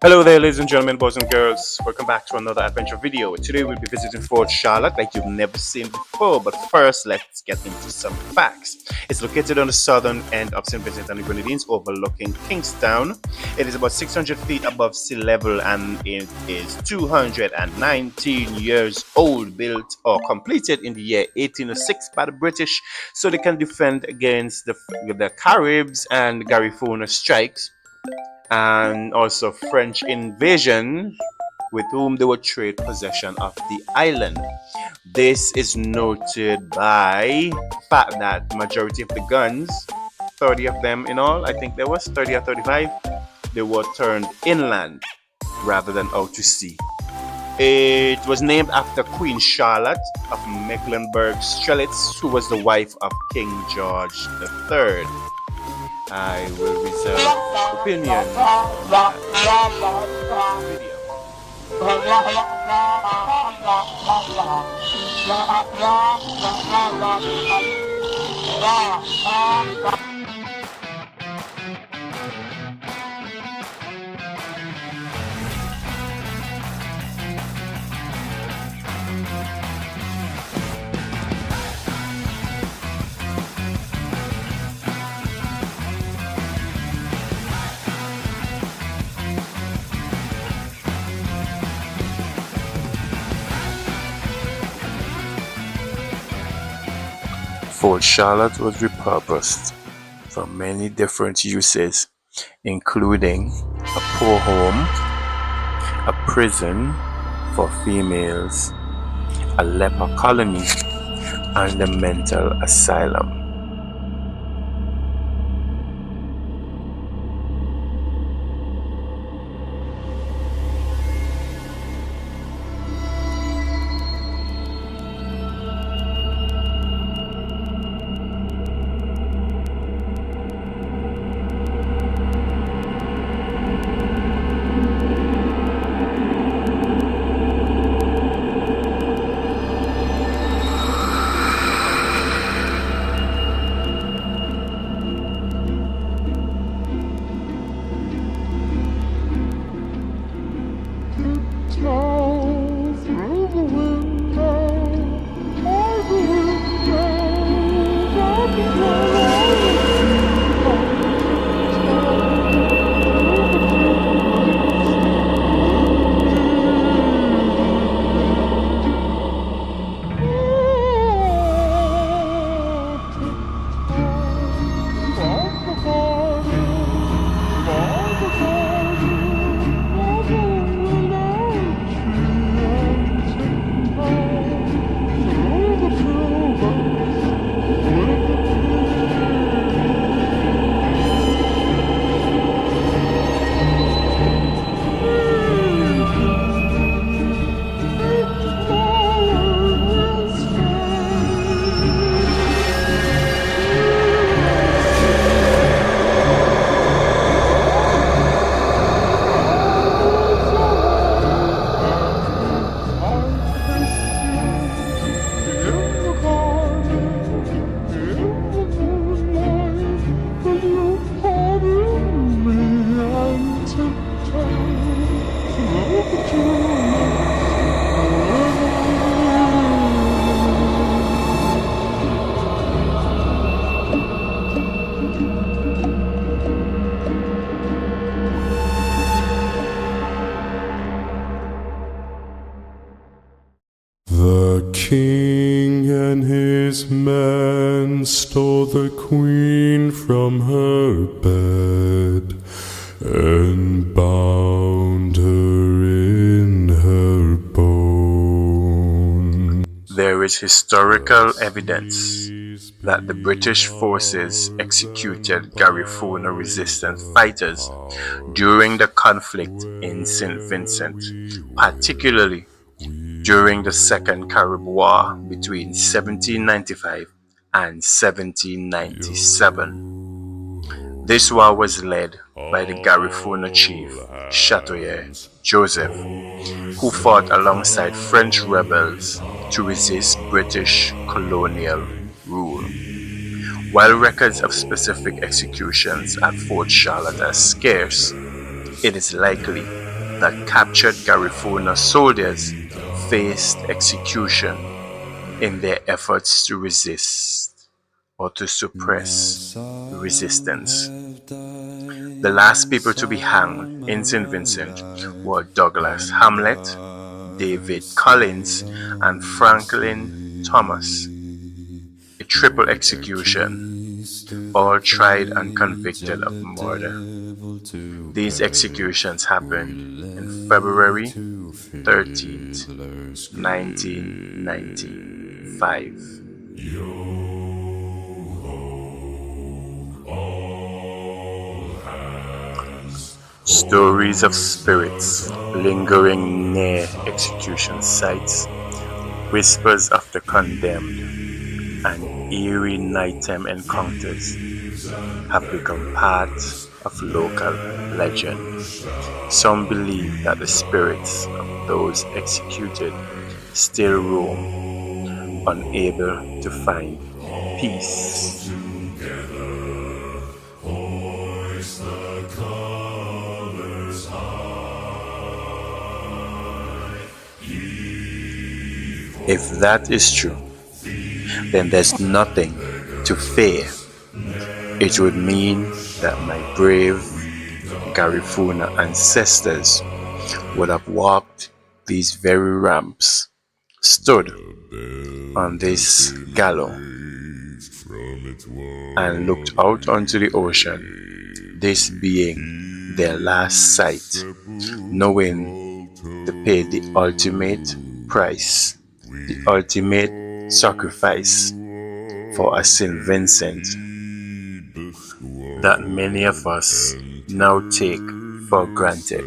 Hello there, ladies and gentlemen, boys and girls. Welcome back to another adventure video. Today we'll be visiting Fort Charlotte like you've never seen before. But first, let's get into some facts. It's located on the southern end of St. Vincent and the Grenadines, overlooking Kingstown. It is about 600 feet above sea level and it is 219 years old, built or completed in the year 1806 by the British so they can defend against the Caribs and Garifuna strikes, and also French invasion, with whom they would trade possession of the island. This is noted by the fact that the majority of the guns, 30 of them in all, I think there was 30 or 35, they were turned inland rather than out to sea. It was named after Queen Charlotte of Mecklenburg-Strelitz, who was the wife of King George III. I will reserve opinion on that video. Fort Charlotte was repurposed for many different uses, including a poor home, a prison for females, a leper colony, and a mental asylum. The king and his men stole the queen from her bed and bound her in her bone. There is historical evidence that the British forces executed Garifuna resistance fighters during the conflict in St. Vincent, particularly during the Second Carib War between 1795 and 1797. This war was led by the Garifuna chief, Châteauneuf Joseph, who fought alongside French rebels to resist British colonial rule. While records of specific executions at Fort Charlotte are scarce, it is likely that captured Garifuna soldiers faced execution in their efforts to resist or to suppress resistance. The last people to be hanged in St. Vincent were Douglas Hamlet, David Collins, and Franklin Thomas. A triple execution, all tried and convicted of murder. These executions happened in February 13th, 1995. Stories of spirits lingering near execution sites, whispers of the condemned, and eerie nighttime encounters have become part of local legend. Some believe that the spirits of those executed still roam, unable to find peace. If that is true, then there's nothing to fear. It would mean that my brave Garifuna ancestors would have walked these very ramps, stood on this gallows, and looked out onto the ocean, this being their last sight, knowing they paid the ultimate price, the ultimate sacrifice for a St. Vincent that many of us now take for granted.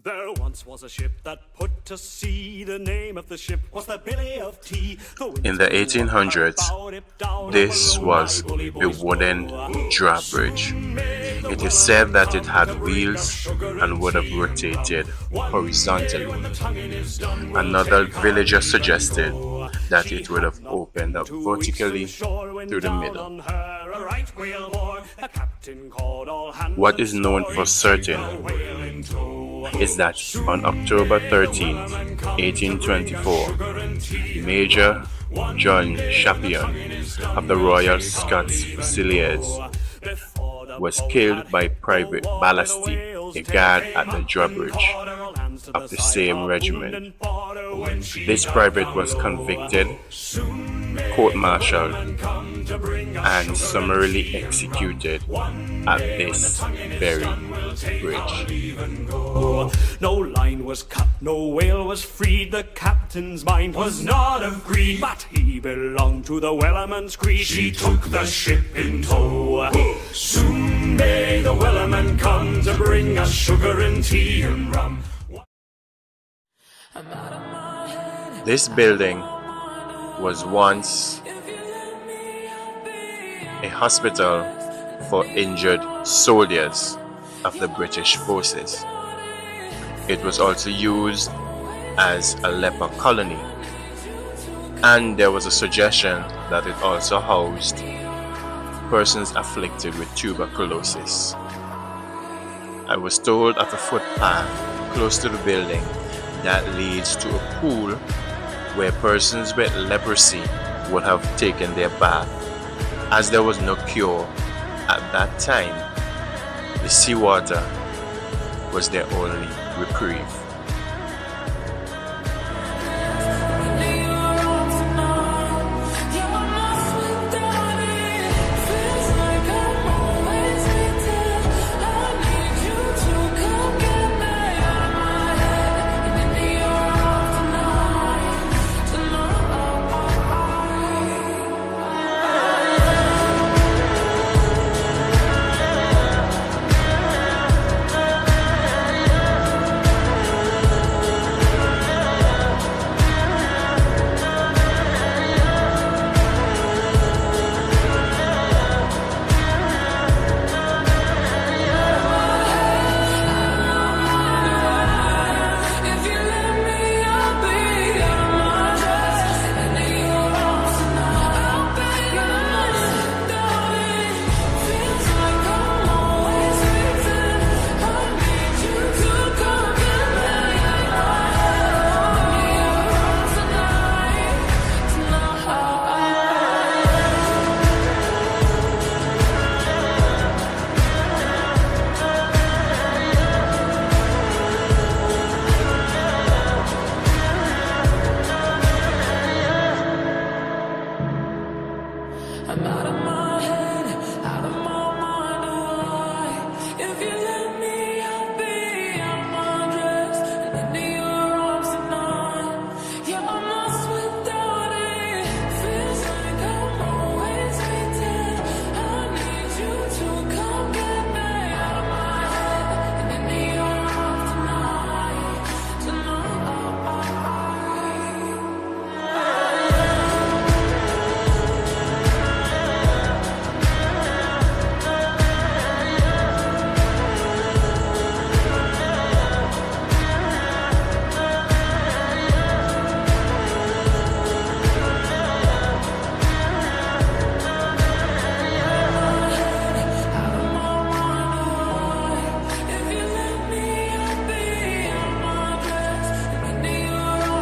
There once was a ship that put to sea. The name of the ship was the Billy of Tea. In the 1800s, this was a wooden drawbridge. It is said that it had wheels and would have rotated horizontally. Another villager suggested that it would have opened up vertically through the middle. What is known for certain is that on October 13, 1824, Major John Champion of the Royal Scots Fusiliers was killed by Private Ballasty, a guard at the drawbridge of the same regiment. This private was convicted, court-martialed, and summarily executed at this very bridge. No line was cut, no whale was freed. The captain's mind was not of greed, but he belonged to the Wellerman's creed. She took the ship in tow. Soon may the Wellerman come to bring us sugar and tea and rum. This building was once a hospital for injured soldiers of the British forces. It was also used as a leper colony, and there was a suggestion that it also housed persons afflicted with tuberculosis. I was told of a footpath close to the building that leads to a pool where persons with leprosy would have taken their bath. As there was no cure at that time, the seawater was their only reprieve. I'm out of my head, out of my mind, oh, if you let me, I'll be on my dress and into your arms tonight. Yeah, I'm lost without it. Feels like I'm always waiting. I need you to come get me out of my head and into your arms tonight, tonight.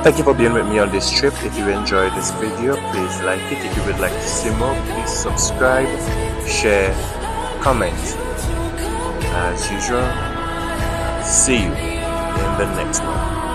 Thank you for being with me on this trip. If you enjoyed this video, please like it. If you would like to see more, please subscribe, share, comment. As usual, see you in the next one.